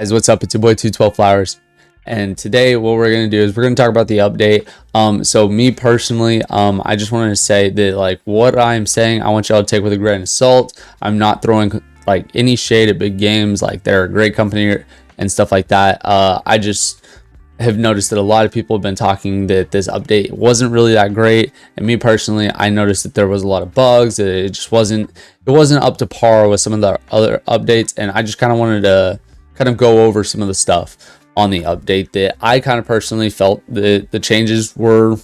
Guys, what's up? It's your boy 212 Flowers, and today what we're gonna do is we're gonna talk about the update. So me personally, I just wanted to say that like what I'm saying, I want y'all to take with a grain of salt. I'm not throwing like any shade at big games, like they're a great company and stuff like that. I just have noticed that a lot of people have been talking that this update wasn't really that great, and me personally, I noticed that there was a lot of bugs. It just wasn't up to par with some of the other updates, and I just kind of wanted to kind of go over some of the stuff on the update that I kind of personally felt that the changes were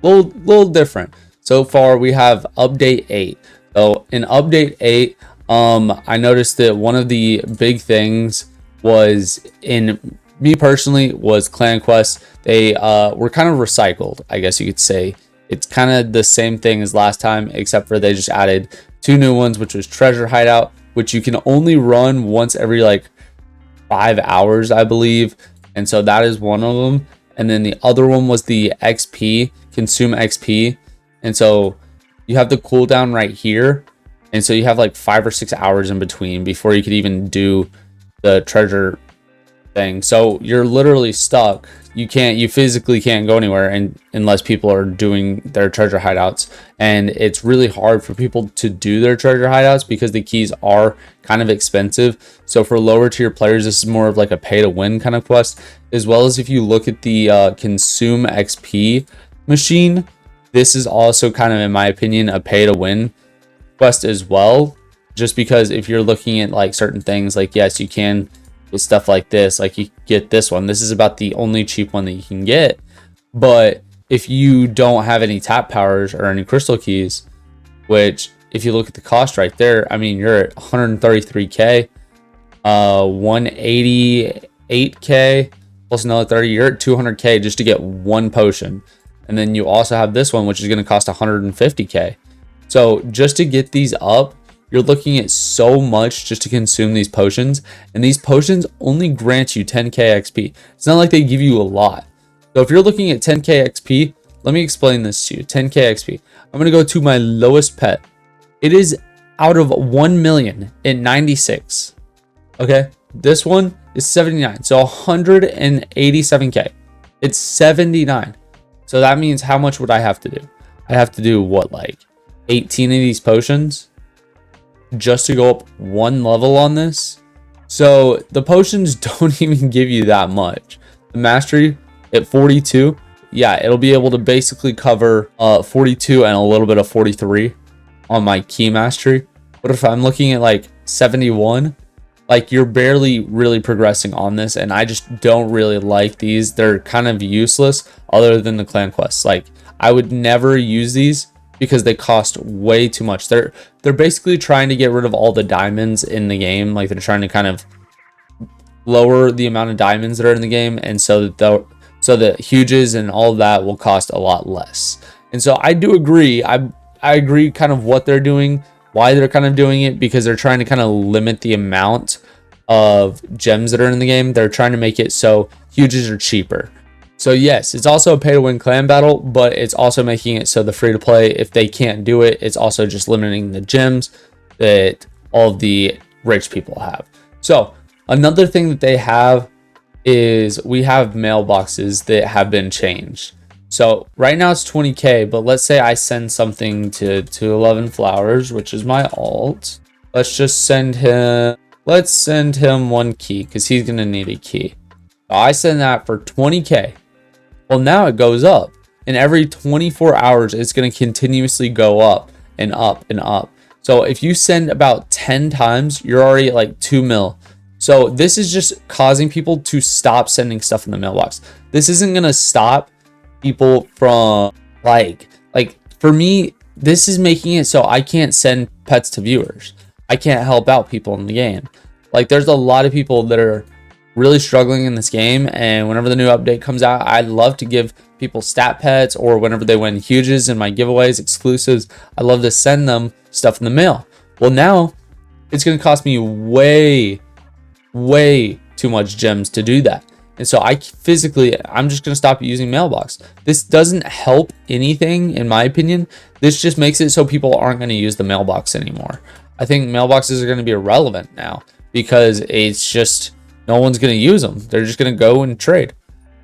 a little different. So far we have update 8. So in update 8, I noticed that one of the big things was, in me personally, was clan quests. They were kind of recycled, I guess you could say. It's kind of the same thing as last time, except for they just added 2 new ones, which was treasure hideout, which you can only run once every like 5 hours, I believe, and so that is one of them. And then the other one was the XP, consume XP, and so you have the cooldown right here, and so you have like 5 or 6 hours in between before you could even do the treasure thing. So you're literally stuck. You physically can't go anywhere unless people are doing their treasure hideouts, and it's really hard for people to do their treasure hideouts because the keys are kind of expensive. So for lower tier players, this is more of like a pay to win kind of quest, as well as if you look at the consume XP machine, this is also kind of, in my opinion, a pay to win quest as well, just because if you're looking at like certain things, like yes, you can with stuff like this, like you get this one, this is about the only cheap one that you can get, but if you don't have any tap powers or any crystal keys, which if you look at the cost right there, I mean, you're at 133k, 188k plus another 30, you're at 200k just to get one potion. And then you also have this one, which is going to cost 150k. So just to get these up, you're looking at so much just to consume these potions, and these potions only grant you 10k XP. It's not like they give you a lot. So if you're looking at 10k XP, let me explain this to you. 10k XP. I'm going to go to my lowest pet. It is out of 1 million at 96. Okay, this one is 79. So 187k. It's 79. So that means how much would I have to do? I have to do what, like 18 of these potions just to go up 1 level on this? So the potions don't even give you that much. The mastery at 42, yeah, it'll be able to basically cover 42 and a little bit of 43 on my key mastery. But if I'm looking at like 71, like you're barely really progressing on this, and I just don't really like these. They're kind of useless other than the clan quests. Like I would never use these because they cost way too much. They're basically trying to get rid of all the diamonds in the game. Like they're trying to kind of lower the amount of diamonds that are in the game, and so the huges and all of that will cost a lot less. And so I do agree. I agree kind of what they're doing, why they're kind of doing it, because they're trying to kind of limit the amount of gems that are in the game. They're trying to make it so huges are cheaper. So yes, it's also a pay to win clan battle, but it's also making it so the free to play, if they can't do it, it's also just limiting the gems that all of the rich people have. So another thing that they have is we have mailboxes that have been changed. So right now it's 20k, but let's say I send something to 211 Flowers, which is my alt. Let's send him 1 key because he's gonna need a key. So I send that for 20k. Well, now it goes up, and every 24 hours it's going to continuously go up and up and up. So if you send about 10 times, you're already at like 2 mil. So this is just causing people to stop sending stuff in the mailbox. This isn't going to stop people from like for me, this is making it so I can't send pets to viewers. I can't help out people in the game. Like there's a lot of people that are really struggling in this game, and whenever the new update comes out, I'd love to give people stat pets, or whenever they win huges in my giveaways, exclusives, I love to send them stuff in the mail. Well, now it's going to cost me way too much gems to do that, and so I'm just going to stop using mailbox. This doesn't help anything, in my opinion. This just makes it so people aren't going to use the mailbox anymore. I think mailboxes are going to be irrelevant now, because it's just no one's going to use them. They're just going to go and trade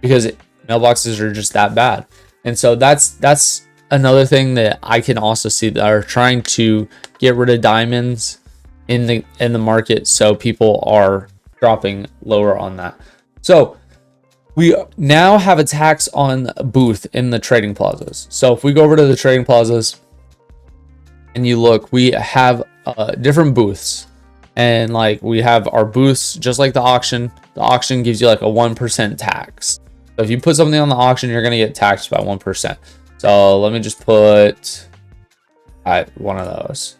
because mailboxes are just that bad. And so that's another thing that I can also see that are trying to get rid of diamonds in the market, so people are dropping lower on that. So we now have a tax on booth in the trading plazas. So if we go over to the trading plazas and you look, we have different booths, and like we have our booths just like the auction. The auction gives you like a 1% tax. So if you put something on the auction, you're going to get taxed by 1%. So let me just put one of those.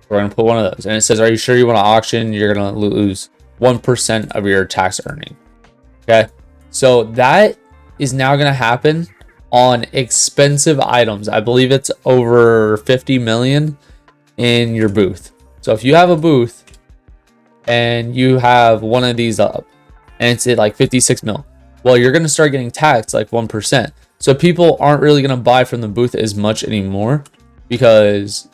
We're going to put one of those. And it says, are you sure you want to auction? You're going to lose 1% of your tax earning. Okay. So that is now going to happen on expensive items. I believe it's over 50 million in your booth. So if you have a booth and you have one of these up and it's at like 56 mil, well, you're going to start getting taxed like 1%. So people aren't really going to buy from the booth as much anymore because,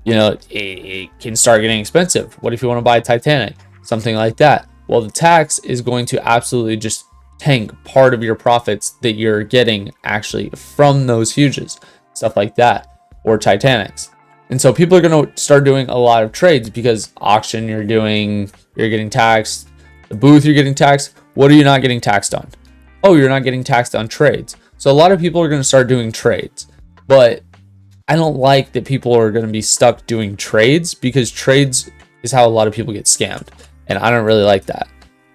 you know, it can start getting expensive. What if you want to buy Titanic? Something like that. Well, the tax is going to absolutely just tank part of your profits that you're getting actually from those huges, stuff like that, or Titanics. And so people are going to start doing a lot of trades because auction you're getting taxed, the booth you're getting taxed. What are you not getting taxed on? Oh, you're not getting taxed on trades. So a lot of people are going to start doing trades, but I don't like that people are going to be stuck doing trades because trades is how a lot of people get scammed. And I don't really like that.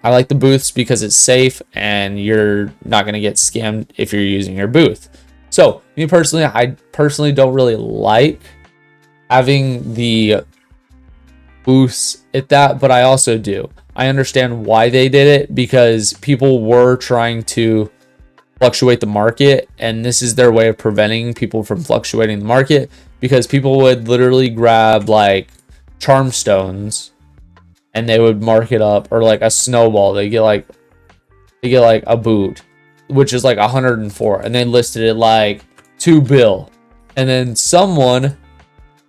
I like the booths because it's safe and you're not going to get scammed if you're using your booth. So me personally, I personally don't really like having the booths at that, but I also do. I understand why they did it because people were trying to fluctuate the market, and this is their way of preventing people from fluctuating the market, because people would literally grab like charm stones and they would mark it up, or like a snowball. They get like a boot, which is like 104, and they listed it like $2 and then someone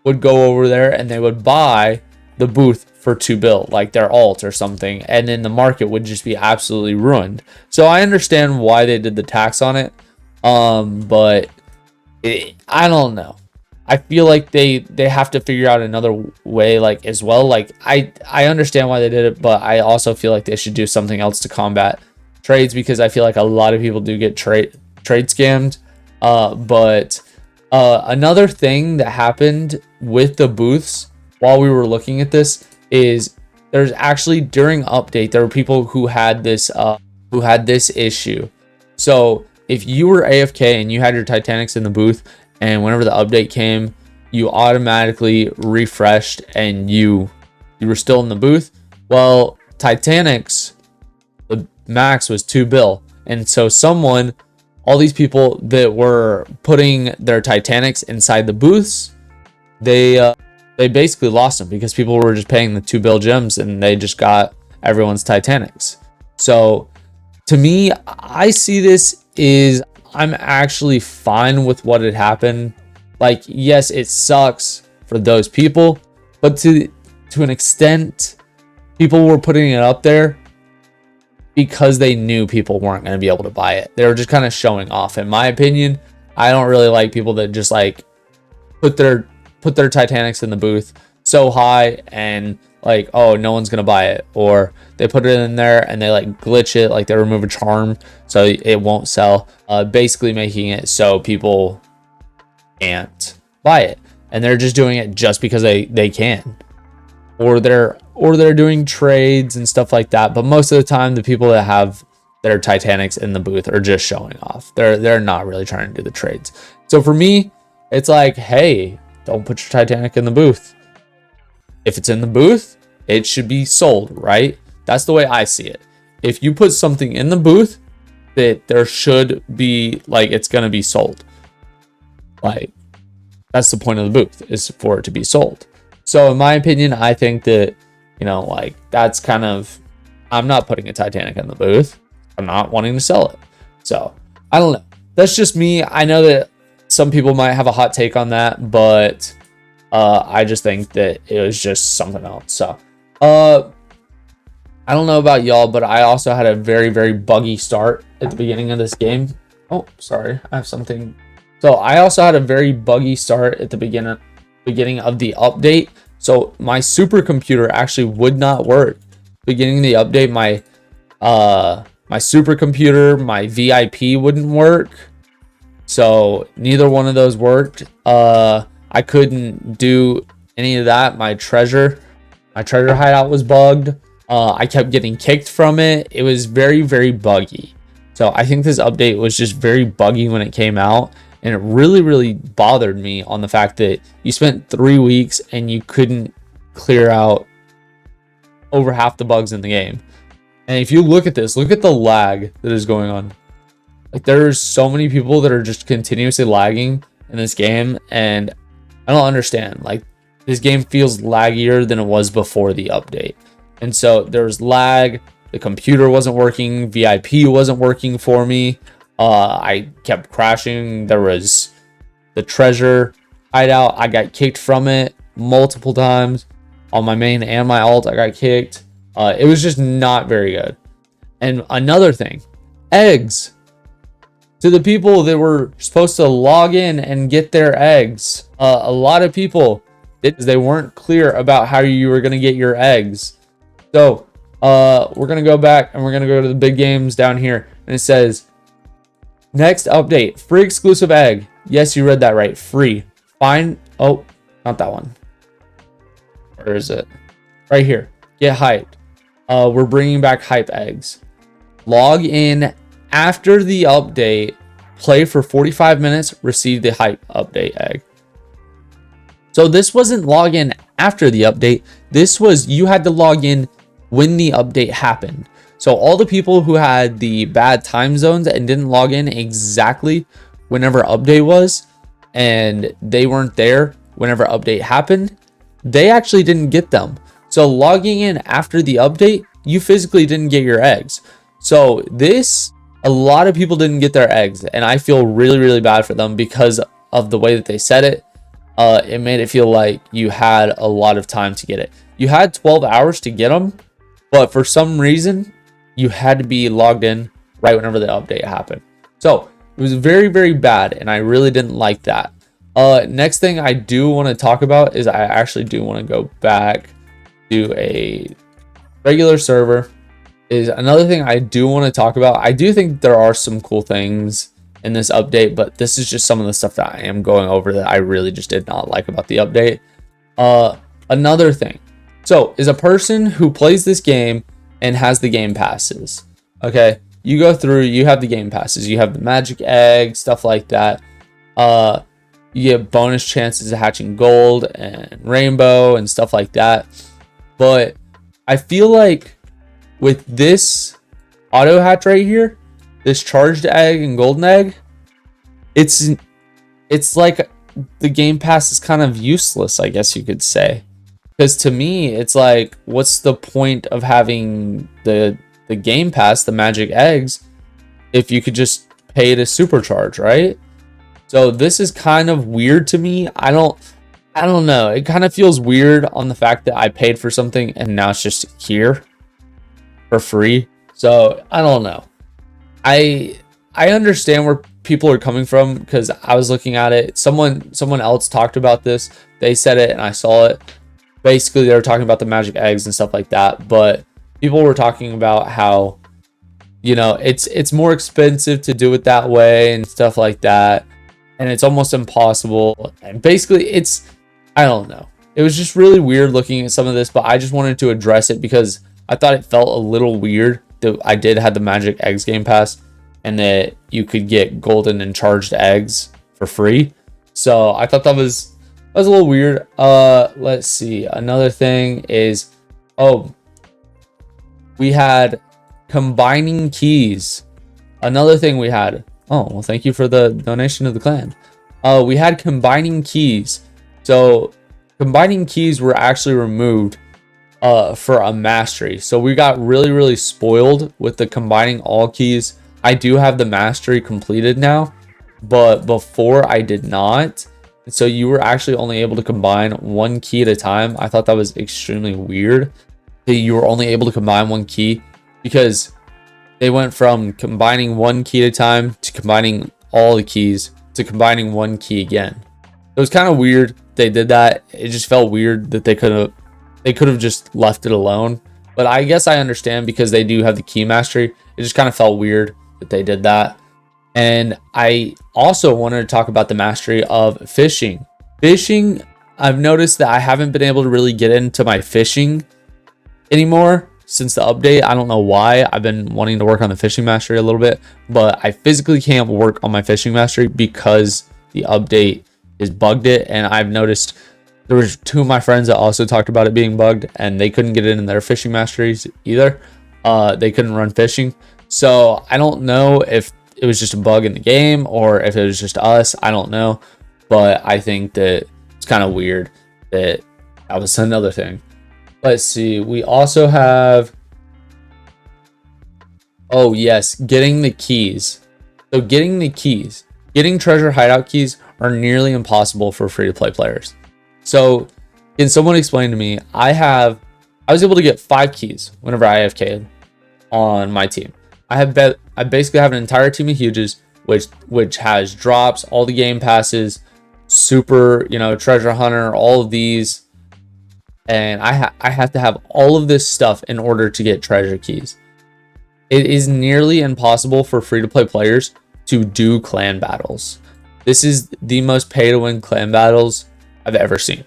would go over there and they would buy the booth for $2, like their alt or something, and then the market would just be absolutely ruined. So I understand why they did the tax on it, but I don't know. I feel like they have to figure out another way, like as well. Like I understand why they did it, but I also feel like they should do something else to combat trades, because I feel like a lot of people do get trade scammed. But another thing that happened with the booths while we were looking at this is there's actually, during update, there were people who had this issue. So if you were AFK and you had your Titanics in the booth, and whenever the update came, you automatically refreshed and you were still in the booth, well, Titanics, the max was $2, and so all these people that were putting their Titanics inside the booths, they basically lost them because people were just paying the $2 gems and they just got everyone's Titanics. So to me, I see this is, I'm actually fine with what had happened. Like, yes, it sucks for those people, but to an extent, people were putting it up there because they knew people weren't going to be able to buy it. They were just kind of showing off. In my opinion, I don't really like people that just like put their Titanics in the booth so high and like, oh, no one's gonna buy it, or they put it in there and they like glitch it, like they remove a charm so it won't sell, basically making it so people can't buy it, and they're just doing it just because they can, or they're doing trades and stuff like that. But most of the time, the people that have their Titanics in the booth are just showing off. They're not really trying to do the trades. So for me, it's like, hey, don't put your Titanic in the booth. If it's in the booth, it should be sold, right? That's the way I see it. If you put something in the booth, that there should be, like, it's going to be sold. Like, that's the point of the booth, is for it to be sold. So in my opinion, I think that, you know, like, that's kind of, I'm not putting a Titanic in the booth. I'm not wanting to sell it. So I don't know. That's just me. I know that some people might have a hot take on that, but I just think that it was just something else. So I I don't know about y'all, but I also had a very, very buggy start at the beginning of this game. Oh, sorry, I have something. So I also had a very buggy start at the beginning of the update. So my supercomputer actually would not work. Beginning of the update, my supercomputer, my VIP wouldn't work. So neither one of those worked. I couldn't do any of that. My treasure hideout was bugged. I kept getting kicked from it. It was very, very buggy. So I think this update was just very buggy when it came out. And it really, really bothered me on the fact that you spent 3 weeks and you couldn't clear out over half the bugs in the game. And if you look at this, look at the lag that is going on. Like, there's so many people that are just continuously lagging in this game. And I don't understand. Like, this game feels laggier than it was before the update. And so there's lag. The computer wasn't working. VIP wasn't working for me. I kept crashing. There was the treasure hideout. I got kicked from it multiple times. On my main and my alt, I got kicked. It was just not very good. And another thing, eggs. To the people that were supposed to log in and get their eggs, a lot of people, they weren't clear about how you were going to get your eggs. So we're going to go back and we're going to go to the big games down here. And it says, next update, free exclusive egg. Yes, you read that right. Free. Find, oh, not that one. Where is it? Right here. Get hyped. We're bringing back hype eggs. Log in after the update. Play for 45 minutes. Receive the hype update egg. So this wasn't log in after the update. This was, you had to log in when the update happened. So all the people who had the bad time zones and didn't log in exactly whenever update was, and they weren't there whenever update happened, they actually didn't get them. So logging in after the update, you physically didn't get your eggs. So this, a lot of people didn't get their eggs, and I feel really, really bad for them because of the way that they said it. It made it feel like you had a lot of time to get it. You had 12 hours to get them, but for some reason, you had to be logged in right whenever the update happened. So it was very, very bad, and I really didn't like that. Next thing I do want to talk about is I actually do want to go back to a regular server. Is another thing I do want to talk about. I do think there are some cool things in this update, but this is just some of the stuff that I am going over that I really just did not like about the update. Another thing, so is a person who plays this game and has the game passes. Okay, you go through, you have the game passes, you have the magic egg, stuff like that. You get bonus chances of hatching gold and rainbow and stuff like that. But I feel like with this auto hatch right here, this charged egg and golden egg, it's like the game pass is kind of useless, I guess you could say. Because to me, it's like, what's the point of having the game pass, the magic eggs, if you could just pay to supercharge, right? So this is kind of weird to me. I don't know. It kind of feels weird on the fact that I paid for something and now it's just here for free. So I don't know. I understand where people are coming from because I was looking at it. Someone else talked about this. They said it and I saw it. Basically, they were talking about the magic eggs and stuff like that. But people were talking about how, you know, it's more expensive to do it that way and stuff like that. And it's almost impossible. And basically, I don't know. It was just really weird looking at some of this, but I just wanted to address it because I thought it felt a little weird that I did have the magic eggs game pass and that you could get golden and charged eggs for free. So I thought that was a little weird. Let's see. Another thing is, we had combining keys. Another thing we had, well, thank you for the donation to the clan. We had combining keys. So combining keys were actually removed for a mastery. So we got really, really spoiled with the combining all keys. I do have the mastery completed now, but before I did not. So you were actually only able to combine one key at a time. I thought that was extremely weird that you were only able to combine one key, because they went from combining one key at a time to combining all the keys to combining one key again. It was kind of weird they did that. It just felt weird that they could have just left it alone. But I guess I understand, because they do have the key mastery. It just kind of felt weird that they did that. And I also wanted to talk about the mastery of fishing. Fishing, I've noticed that I haven't been able to really get into my fishing anymore since the update. I don't know why. I've been wanting to work on the fishing mastery a little bit, but I physically can't work on my fishing mastery because the update is bugged it. And I've noticed there was 2 of my friends that also talked about it being bugged, and they couldn't get it in their fishing masteries either. They couldn't run fishing. So I don't know if it was just a bug in the game or if it was just us. I don't know, but I think that it's kind of weird that that was another thing. Let's see. We also have, oh yes, getting the keys. So getting treasure hideout keys are nearly impossible for free-to-play players. So can someone explain to me? I was able to get 5 keys whenever I AFK'd on my team. I basically have an entire team of huges, which has drops, all the game passes, super, treasure hunter, all of these. And I have to have all of this stuff in order to get treasure keys. It is nearly impossible for free-to-play players to do clan battles. This is the most pay-to-win clan battles I've ever seen.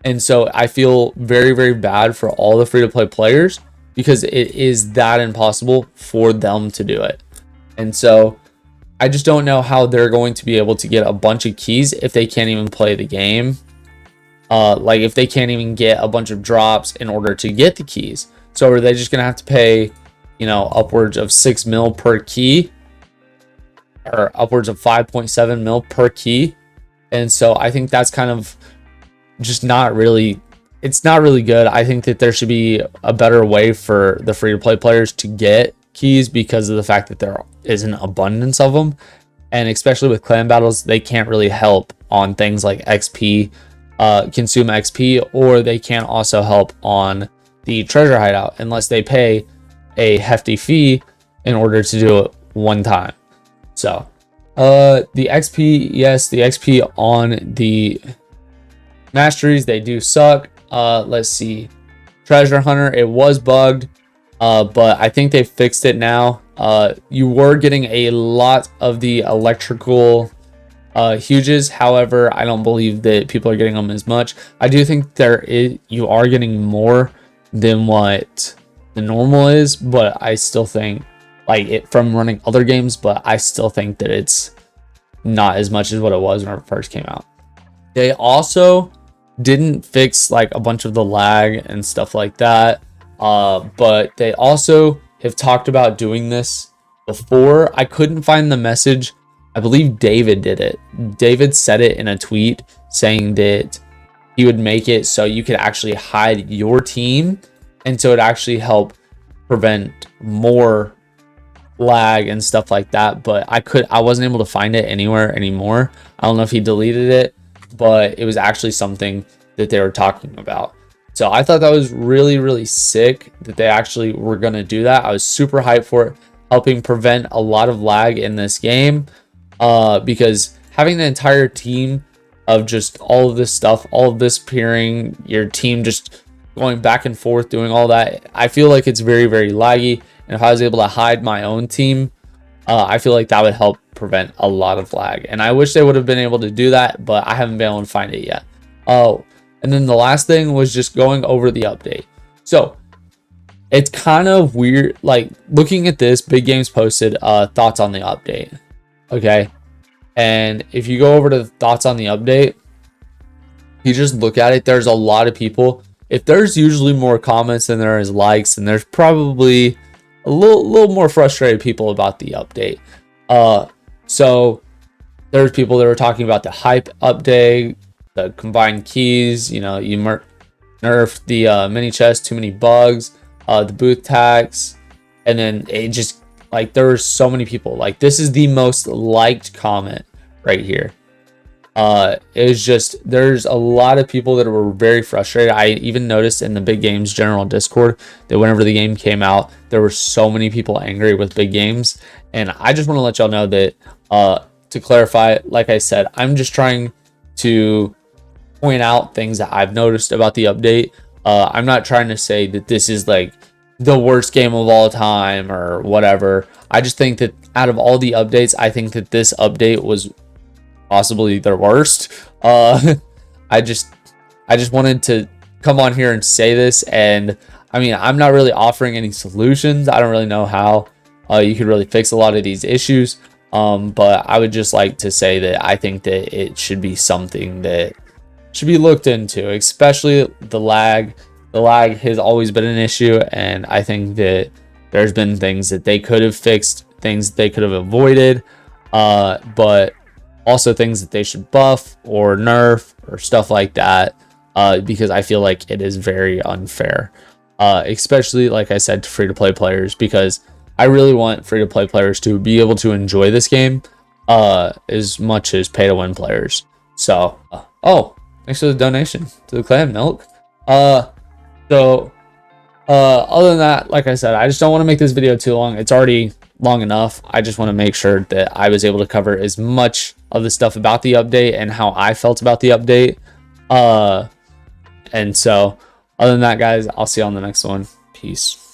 And so I feel very, very bad for all the free-to-play players, because it is that impossible for them to do it. And so I just don't know how they're going to be able to get a bunch of keys if they can't even play the game. Like if they can't even get a bunch of drops in order to get the keys. So are they just going to have to pay, upwards of 6 mil per key, or upwards of 5.7 mil per key? And so I think that's kind of just not really, it's not really good. I think that there should be a better way for the free to play players to get keys, because of the fact that there is an abundance of them. And especially with clan battles, they can't really help on things like XP, consume XP, or they can't also help on the treasure hideout unless they pay a hefty fee in order to do it one time. So the XP, yes, the XP on the masteries, they do suck. Let's see, treasure hunter, it was bugged, but I think they fixed it now. You were getting a lot of the electrical huges. However, I don't believe that people are getting them as much. I do think you are getting more than what the normal is, but I still think, like, it from running other games, but I still think that it's not as much as what it was when it first came out. They also didn't fix like a bunch of the lag and stuff like that, but they also have talked about doing this before. I couldn't find the message. I believe David did it. David said it in a tweet saying that he would make it so you could actually hide your team, and so it actually help prevent more lag and stuff like that. But I wasn't able to find it anywhere anymore. I don't know if he deleted it, but it was actually something that they were talking about. So I thought that was really, really sick that they actually were going to do that. I was super hyped for it, helping prevent a lot of lag in this game, because having an entire team of just all of this stuff, all of this peering, your team just going back and forth, doing all that, I feel like it's very, very laggy. And if I was able to hide my own team, I feel like that would help prevent a lot of lag. And I wish they would have been able to do that, but I haven't been able to find it yet. Oh, and then the last thing was just going over the update. So it's kind of weird, like looking at this, Big Games posted thoughts on the update. Okay. And if you go over to the thoughts on the update, you just look at it, there's a lot of people. If there's usually more comments than there is likes, and there's probably a little more frustrated people about the update. So there's people that were talking about the hype update, the combined keys, you nerfed the mini chest, too many bugs, the booth tax, and then it just, like, there were so many people. Like, this is the most liked comment right here. It was just, there's a lot of people that were very frustrated. I even noticed in the Big Games general Discord that whenever the game came out, there were so many people angry with Big Games. And I just want to let y'all know that, to clarify, like I said, I'm just trying to point out things that I've noticed about the update. I'm not trying to say that this is like the worst game of all time or whatever. I just think that out of all the updates, I think that this update was possibly their worst. I just wanted to come on here and say this. And I mean, I'm not really offering any solutions. I don't really know how you could really fix a lot of these issues. But I would just like to say that I think that it should be something that should be looked into, especially the lag. The lag has always been an issue, and I think that there's been things that they could have fixed, things they could have avoided, but also things that they should buff or nerf or stuff like that, because I feel like it is very unfair, especially, like I said, to free-to-play players, because I really want free-to-play players to be able to enjoy this game as much as pay-to-win players. So, oh, thanks for the donation to the clan milk. Other than that, like I said, I just don't want to make this video too long. It's already long enough. I just want to make sure that I was able to cover as much of the stuff about the update and how I felt about the update. And so, other than that, guys, I'll see you on the next one. Peace.